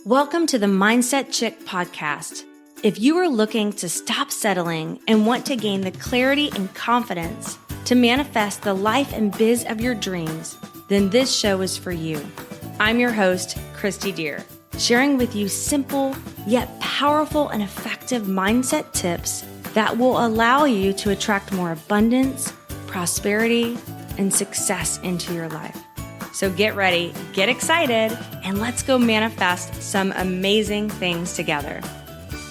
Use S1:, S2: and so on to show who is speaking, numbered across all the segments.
S1: Welcome to the Mindset Chick podcast. If you are looking to stop settling and want to gain the clarity and confidence to manifest the life and biz of your dreams, then this show is for you. I'm your host, Kristi Dear, sharing with you simple yet powerful and effective mindset tips that will allow you to attract more abundance, prosperity, and success into your life. So get ready, get excited, and let's go manifest some amazing things together.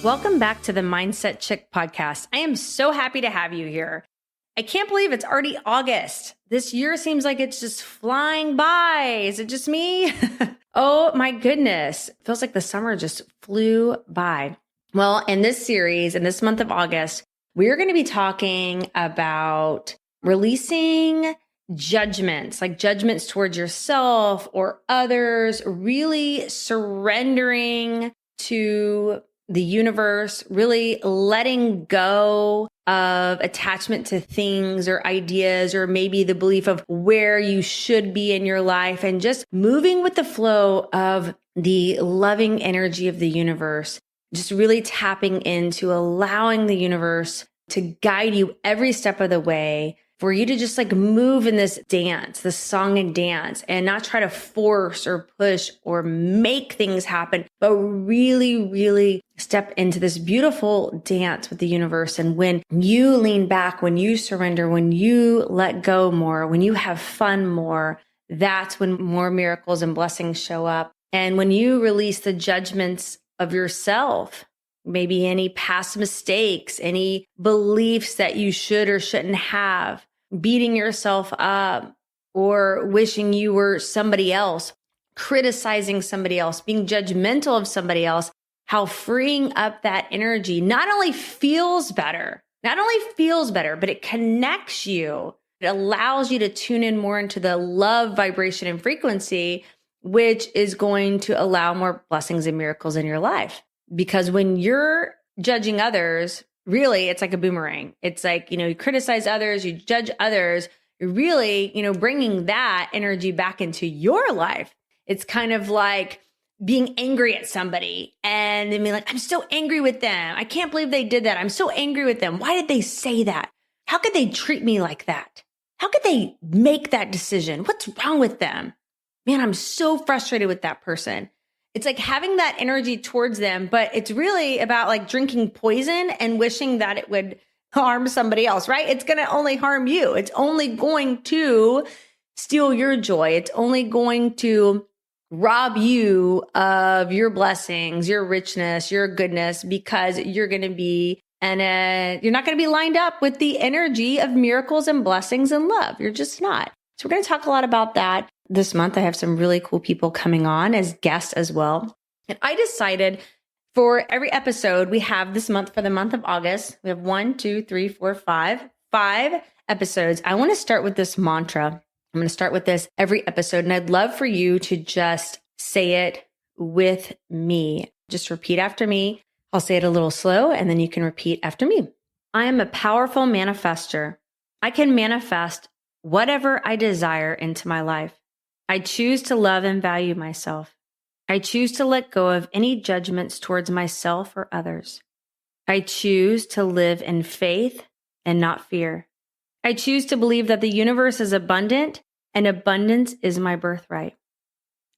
S1: Welcome back to the Mindset Chick podcast. I am so happy to have you here. I can't believe it's already August. This year seems like it's just flying by. Is it just me? Oh my goodness. It feels like the summer just flew by. Well, in this series, in this month of August, we're going to be talking about releasing judgments, like judgments towards yourself or others, really surrendering to the universe, really letting go of attachment to things or ideas, or maybe the belief of where you should be in your life, and just moving with the flow of the loving energy of the universe, just really tapping into allowing the universe to guide you every step of the way, for you to just like move in this dance, this song and dance, and not try to force or push or make things happen, but really, really step into this beautiful dance with the universe. And when you lean back, when you surrender, when you let go more, when you have fun more, that's when more miracles and blessings show up. And when you release the judgments of yourself, maybe any past mistakes, any beliefs that you should or shouldn't have, beating yourself up or wishing you were somebody else, criticizing somebody else, being judgmental of somebody else, how freeing up that energy not only feels better, but it connects you. It allows you to tune in more into the love vibration and frequency, which is going to allow more blessings and miracles in your life. Because when you're judging others, really, it's like a boomerang. It's like, you criticize others, you judge others, you're really, bringing that energy back into your life. It's kind of like being angry at somebody and then being like, I'm so angry with them. I can't believe they did that. I'm so angry with them. Why did they say that? How could they treat me like that? How could they make that decision? What's wrong with them? Man, I'm so frustrated with that person. It's like having that energy towards them, but it's really about like drinking poison and wishing that it would harm somebody else, right? It's going to only harm you. It's only going to steal your joy. It's only going to rob you of your blessings, your richness, your goodness, because you're going to be, and you're not going to be lined up with the energy of miracles and blessings and love. You're just not. So we're going to talk a lot about that. This month, I have some really cool people coming on as guests as well. And I decided for every episode we have this month, for the month of August, we have 5 episodes. I want to start with this mantra. I'm going to start with this every episode. And I'd love for you to just say it with me. Just repeat after me. I'll say it a little slow, and then you can repeat after me. I am a powerful manifester. I can manifest whatever I desire into my life. I choose to love and value myself. I choose to let go of any judgments towards myself or others. I choose to live in faith and not fear. I choose to believe that the universe is abundant and abundance is my birthright.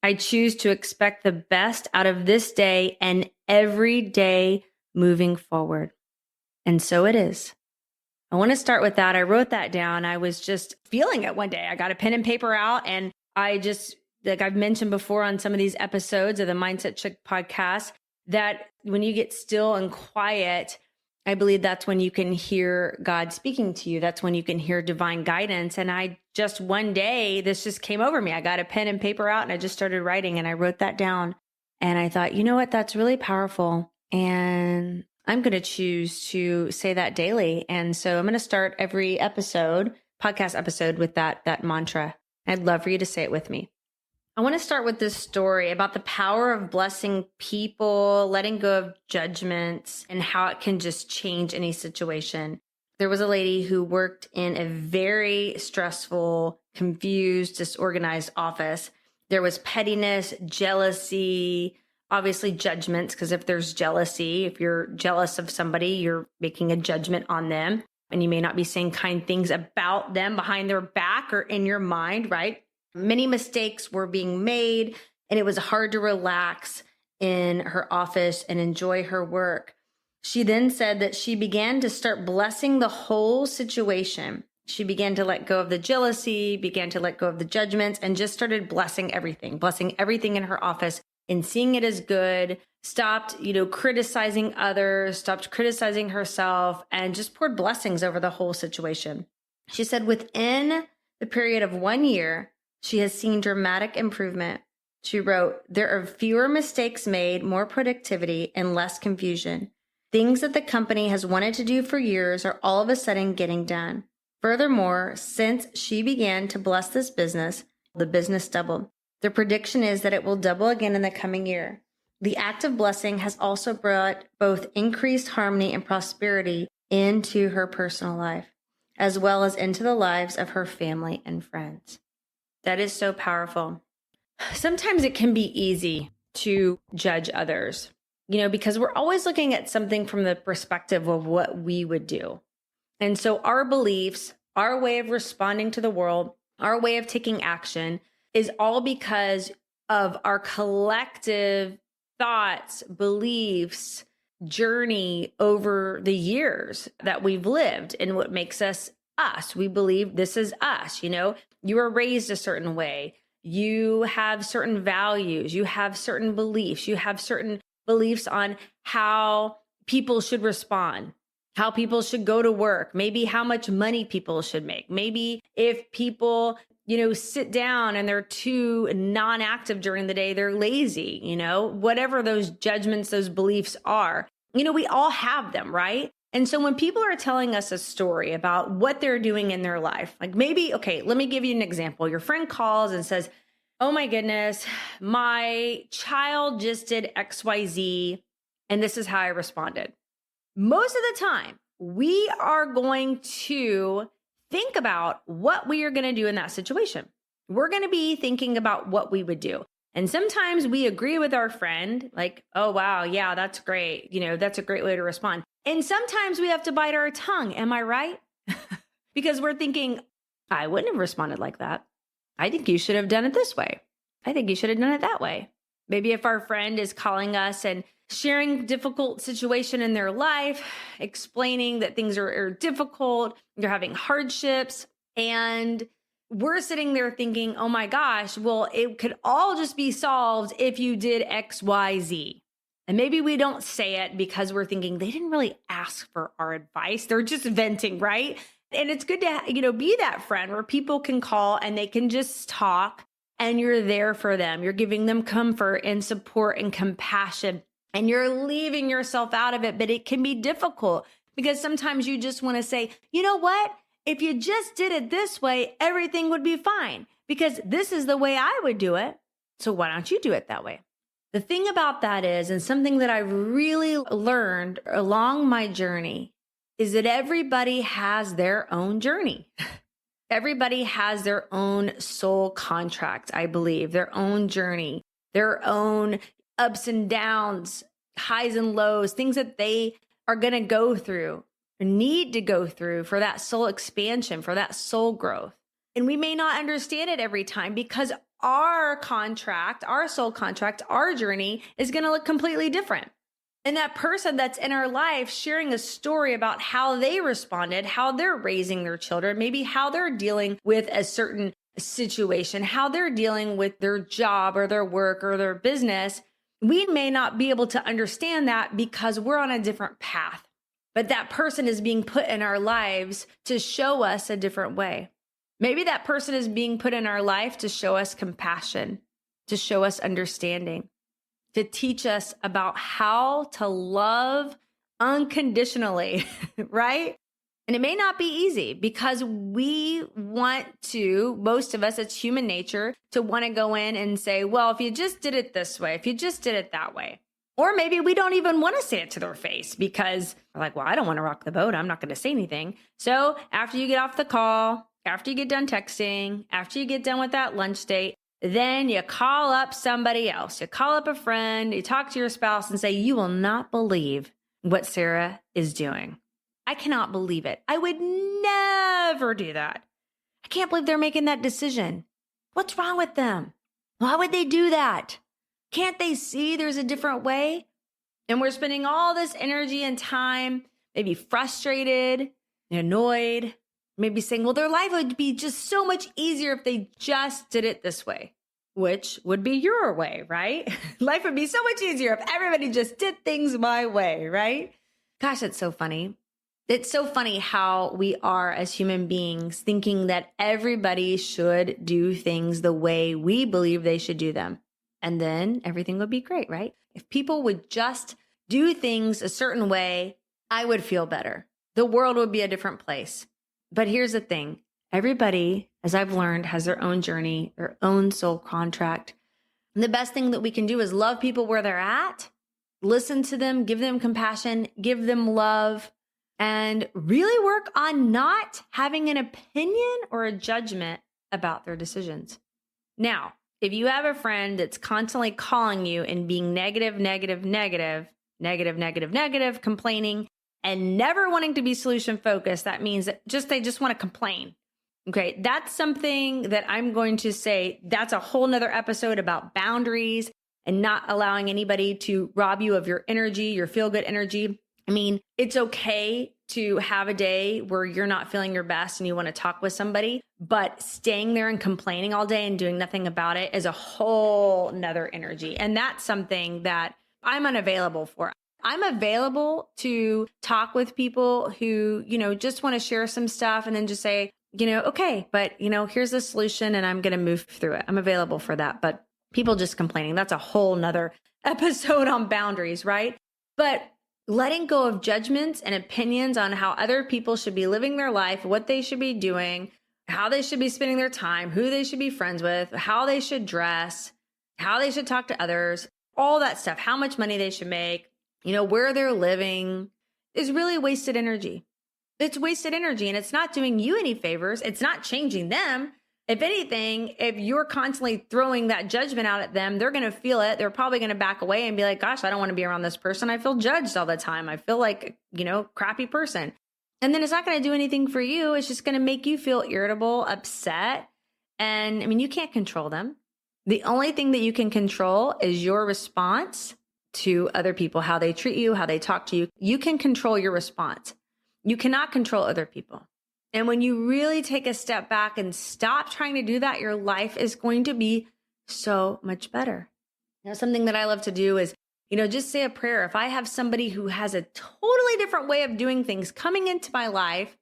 S1: I choose to expect the best out of this day and every day moving forward. And so it is. I want to start with that. I wrote that down. I was just feeling it one day. I got a pen and paper out, and I just, like I've mentioned before on some of these episodes of the Mindset Chick podcast, that when you get still and quiet, I believe that's when you can hear God speaking to you. That's when you can hear divine guidance. And I just, one day, this just came over me. I got a pen and paper out and I just started writing, and I wrote that down. And I thought, you know what? That's really powerful. And I'm going to choose to say that daily. And so I'm going to start every podcast episode with that mantra. I'd love for you to say it with me. I want to start with this story about the power of blessing people, letting go of judgments, and how it can just change any situation. There was a lady who worked in a very stressful, confused, disorganized office. There was pettiness, jealousy, obviously judgments, because if there's jealousy, if you're jealous of somebody, you're making a judgment on them. And you may not be saying kind things about them behind their back or in your mind, right? Many mistakes were being made, and it was hard to relax in her office and enjoy her work. She then said that she began to start blessing the whole situation. She began to let go of the jealousy, began to let go of the judgments, and just started blessing everything in her office and seeing it as good, stopped, criticizing others, stopped criticizing herself, and just poured blessings over the whole situation. She said within the period of 1 year, she has seen dramatic improvement. She wrote, "There are fewer mistakes made, more productivity, and less confusion. Things that the company has wanted to do for years are all of a sudden getting done. Furthermore, since she began to bless this business, the business doubled. The prediction is that it will double again in the coming year. The act of blessing has also brought both increased harmony and prosperity into her personal life, as well as into the lives of her family and friends." That is so powerful. Sometimes it can be easy to judge others, because we're always looking at something from the perspective of what we would do. And so our beliefs, our way of responding to the world, our way of taking action is all because of our collective thoughts, beliefs, journey over the years that we've lived and what makes us us. We believe this is us. You were raised a certain way. You have certain values. You have certain beliefs. You have certain beliefs on how people should respond, how people should go to work, maybe how much money people should make. Maybe if people, sit down and they're too non-active during the day, they're lazy, whatever those judgments, those beliefs are, we all have them, right? And so when people are telling us a story about what they're doing in their life, like maybe, okay, let me give you an example. Your friend calls and says, "Oh my goodness, my child just did XYZ, and this is how I responded." Most of the time, we are going to think about what we are going to do in that situation. We're going to be thinking about what we would do. And sometimes we agree with our friend, like, "Oh, wow, yeah, that's great. That's a great way to respond." And sometimes we have to bite our tongue. Am I right? Because we're thinking, "I wouldn't have responded like that. I think you should have done it this way. I think you should have done it that way." Maybe if our friend is calling us and sharing difficult situation in their life, explaining that things are difficult, they're having hardships, and we're sitting there thinking, "Oh my gosh, well, it could all just be solved if you did X, Y, Z." And maybe we don't say it because we're thinking they didn't really ask for our advice. They're just venting, right? And it's good to, be that friend where people can call and they can just talk and you're there for them. You're giving them comfort and support and compassion, and you're leaving yourself out of it. But it can be difficult because sometimes you just want to say, "You know what? If you just did it this way, everything would be fine because this is the way I would do it. So why don't you do it that way?" The thing about that is, and something that I really learned along my journey, is that everybody has their own journey. Everybody has their own soul contract, I believe, their own journey, their own ups and downs, highs and lows, things that they are going to go through, need to go through for that soul expansion, for that soul growth. And we may not understand it every time because our contract, our soul contract, our journey is going to look completely different. And that person that's in our life sharing a story about how they responded, how they're raising their children, maybe how they're dealing with a certain situation, how they're dealing with their job or their work or their business, we may not be able to understand that because we're on a different path. But that person is being put in our lives to show us a different way. Maybe that person is being put in our life to show us compassion, to show us understanding, to teach us about how to love unconditionally, right? And it may not be easy because we want to, most of us, it's human nature to want to go in and say, "Well, if you just did it this way, if you just did it that way." Or maybe we don't even want to say it to their face because we're like, "Well, I don't want to rock the boat. I'm not going to say anything." So after you get off the call, after you get done texting, after you get done with that lunch date, Then you call up somebody else. You call up a friend, you talk to your spouse and say, you will not believe what Sarah is doing. I cannot believe it. I would never do that. I can't believe they're making that decision. What's wrong with them? Why would they do that? Can't they see there's a different way? And we're spending all this energy and time, maybe frustrated, annoyed, maybe saying, well, their life would be just so much easier if they just did it this way, which would be your way, right? Life would be so much easier if everybody just did things my way, right? Gosh, it's so funny. It's so funny how we are as human beings thinking that everybody should do things the way we believe they should do them. And then everything would be great, right? If people would just do things a certain way, I would feel better. The world would be a different place. But here's the thing. Everybody, as I've learned, has their own journey, their own soul contract. And the best thing that we can do is love people where they're at, listen to them, give them compassion, give them love, and really work on not having an opinion or a judgment about their decisions. Now, if you have a friend that's constantly calling you and being negative, complaining, and never wanting to be solution focused, that means that they just want to complain. Okay, that's something that I'm going to say, that's a whole nother episode about boundaries and not allowing anybody to rob you of your energy, your feel-good energy. I mean, it's okay to have a day where you're not feeling your best and you want to talk with somebody, but staying there and complaining all day and doing nothing about it is a whole nother energy. And that's something that I'm unavailable for. I'm available to talk with people who, just want to share some stuff and then just say, okay, but here's the solution and I'm going to move through it. I'm available for that. But people just complaining, that's a whole nother episode on boundaries, right? But letting go of judgments and opinions on how other people should be living their life, what they should be doing, how they should be spending their time, who they should be friends with, how they should dress, how they should talk to others, all that stuff, how much money they should make, where they're living is really wasted energy. It's wasted energy and it's not doing you any favors. It's not changing them. If anything, if you're constantly throwing that judgment out at them, they're going to feel it. They're probably going to back away and be like, gosh, I don't want to be around this person. I feel judged all the time. I feel like, crappy person. And then it's not going to do anything for you. It's just going to make you feel irritable, upset. And you can't control them. The only thing that you can control is your response to other people, how they treat you, how they talk to you. You can control your response. You cannot control other people. And when you really take a step back and stop trying to do that, your life is going to be so much better. Something that I love to do is, just say a prayer. If I have somebody who has a totally different way of doing things coming into my life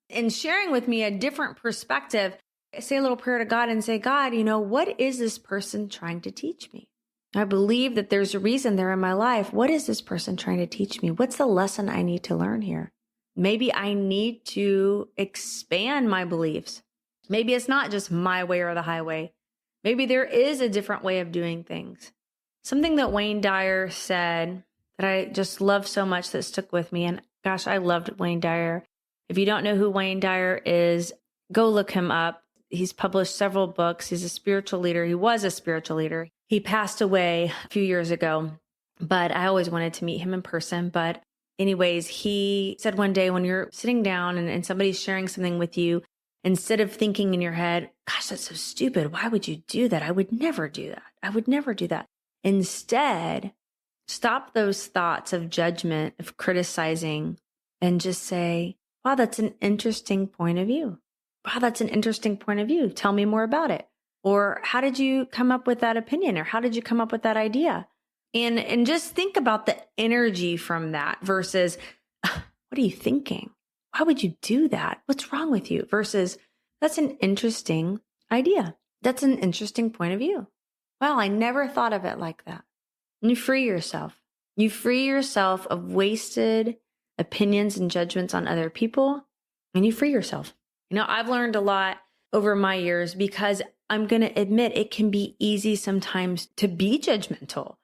S1: and sharing with me a different perspective, I say a little prayer to God and say, God, what is this person trying to teach me? I believe that there's a reason they're in my life. What is this person trying to teach me? What's the lesson I need to learn here? Maybe I need to expand my beliefs. Maybe it's not just my way or the highway. Maybe there is a different way of doing things. Something that Wayne Dyer said that I just love so much that stuck with me. And gosh, I loved Wayne Dyer. If you don't know who Wayne Dyer is, go look him up. He's published several books. He's a spiritual leader. He was a spiritual leader. He passed away a few years ago, but I always wanted to meet him in person. But anyways, he said one day when you're sitting down and somebody's sharing something with you, instead of thinking in your head, gosh, that's so stupid. Why would you do that? I would never do that. I would never do that. Instead, stop those thoughts of judgment, of criticizing, and just say, wow, that's an interesting point of view. Wow, that's an interesting point of view. Tell me more about it. Or how did you come up with that opinion? Or how did you come up with that idea? And just think about the energy from that versus, what are you thinking? Why would you do that? What's wrong with you? Versus, that's an interesting idea. That's an interesting point of view. Wow, I never thought of it like that. And you free yourself. You free yourself of wasted opinions and judgments on other people, and you free yourself. I've learned a lot over my years because I'm going to admit it can be easy sometimes to be judgmental,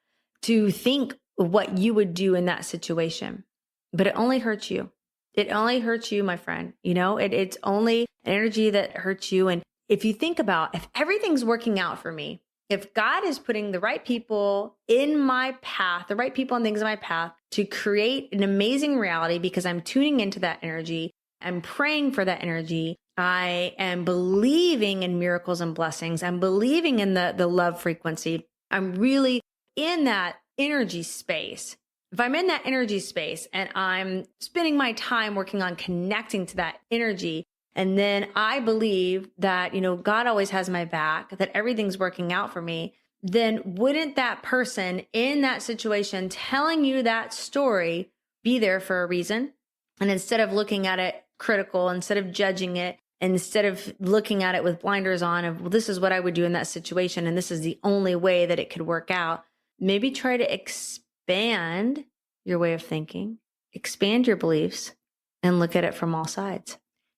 S1: to think what you would do in that situation, but it only hurts you. It only hurts you, my friend. It's only an energy that hurts you. And if you think about, if everything's working out for me, if God is putting the right people in my path, the right people and things in my path to create an amazing reality because I'm tuning into that energy, I'm praying for that energy, I am believing in miracles and blessings, I'm believing in the love frequency, I'm really in that energy space. If I'm in that energy space and I'm spending my time working on connecting to that energy, and then I believe that, God always has my back, that everything's working out for me, then wouldn't that person in that situation telling you that story be there for a reason? And instead of looking at it critical, instead of judging it, instead of looking at it with blinders on of, well, this is what I would do in that situation, and this is the only way that it could work out, maybe try to expand your way of thinking, expand your beliefs, and look at it from all sides.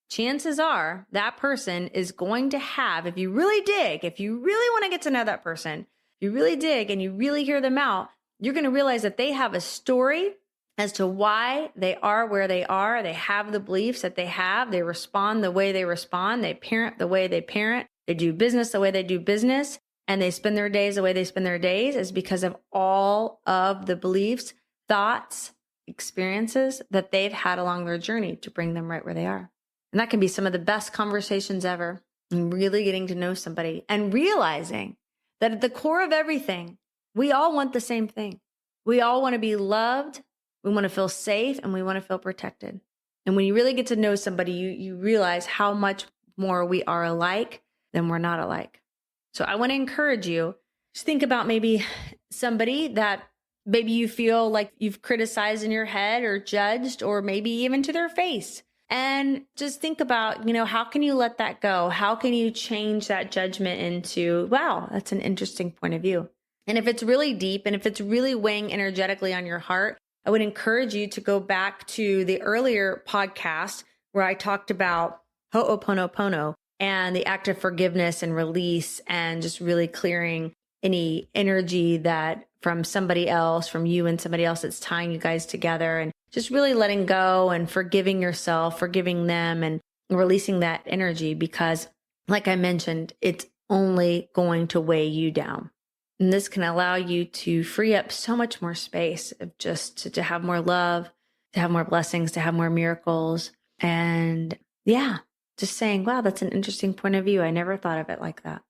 S1: Chances are that person is going to have, if you really dig, if you really want to get to know that person, if you really dig and you really hear them out, you're going to realize that they have a story as to why they are where they are. They have the beliefs that they have. They respond the way they respond. They parent the way they parent. They do business the way they do business. And they spend their days the way they spend their days is because of all of the beliefs, thoughts, experiences that they've had along their journey to bring them right where they are. And that can be some of the best conversations ever, and really getting to know somebody and realizing that at the core of everything, we all want the same thing. We all want to be loved. We want to feel safe, and we want to feel protected. And when you really get to know somebody, you realize how much more we are alike than we're not alike. So I want to encourage you to think about maybe somebody that maybe you feel like you've criticized in your head or judged, or maybe even to their face. And just think about, how can you let that go? How can you change that judgment into, wow, that's an interesting point of view. And if it's really deep and if it's really weighing energetically on your heart, I would encourage you to go back to the earlier podcast where I talked about Ho'oponopono and the act of forgiveness and release, and just really clearing any energy that from somebody else, from you and somebody else, that's tying you guys together, and just really letting go and forgiving yourself, forgiving them, and releasing that energy, because like I mentioned, it's only going to weigh you down. And this can allow you to free up so much more space of just to have more love, to have more blessings, to have more miracles. And just saying, wow, that's an interesting point of view. I never thought of it like that.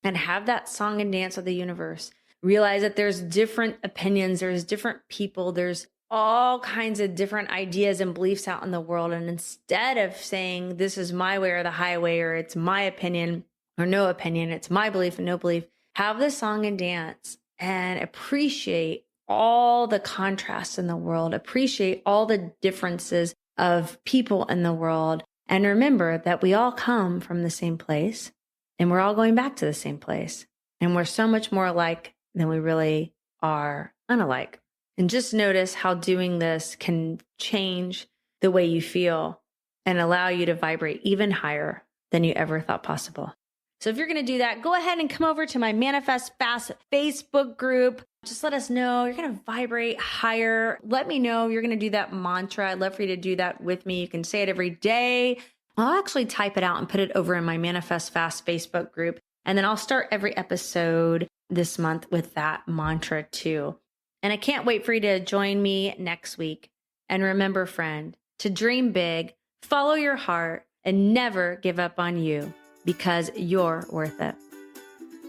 S1: And have that song and dance of the universe. Realize that there's different opinions, there's different people, there's all kinds of different ideas and beliefs out in the world. And instead of saying, this is my way or the highway, or it's my opinion or no opinion, it's my belief and no belief, have the song and dance and appreciate all the contrasts in the world, appreciate all the differences of people in the world. And remember that we all come from the same place, and we're all going back to the same place. And we're so much more alike than we really are unalike. And just notice how doing this can change the way you feel and allow you to vibrate even higher than you ever thought possible. So if you're going to do that, go ahead and come over to my Manifest Fast Facebook group. Just let us know you're going to vibrate higher. Let me know you're going to do that mantra. I'd love for you to do that with me. You can say it every day. I'll actually type it out and put it over in my Manifest Fast Facebook group. And then I'll start every episode this month with that mantra too. And I can't wait for you to join me next week. And remember, friend, to dream big, follow your heart, and never give up on you, because you're worth it.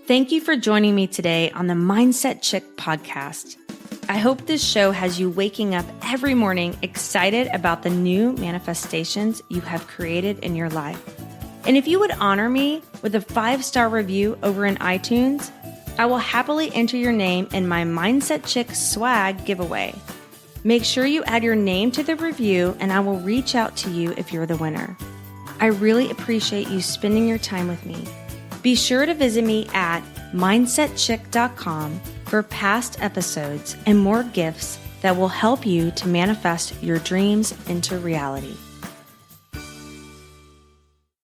S1: Thank you for joining me today on the Mindset Chick podcast. I hope this show has you waking up every morning excited about the new manifestations you have created in your life. And if you would honor me with a 5-star review over in iTunes, I will happily enter your name in my Mindset Chick swag giveaway. Make sure you add your name to the review, and I will reach out to you if you're the winner. I really appreciate you spending your time with me. Be sure to visit me at mindsetchick.com for past episodes and more gifts that will help you to manifest your dreams into reality.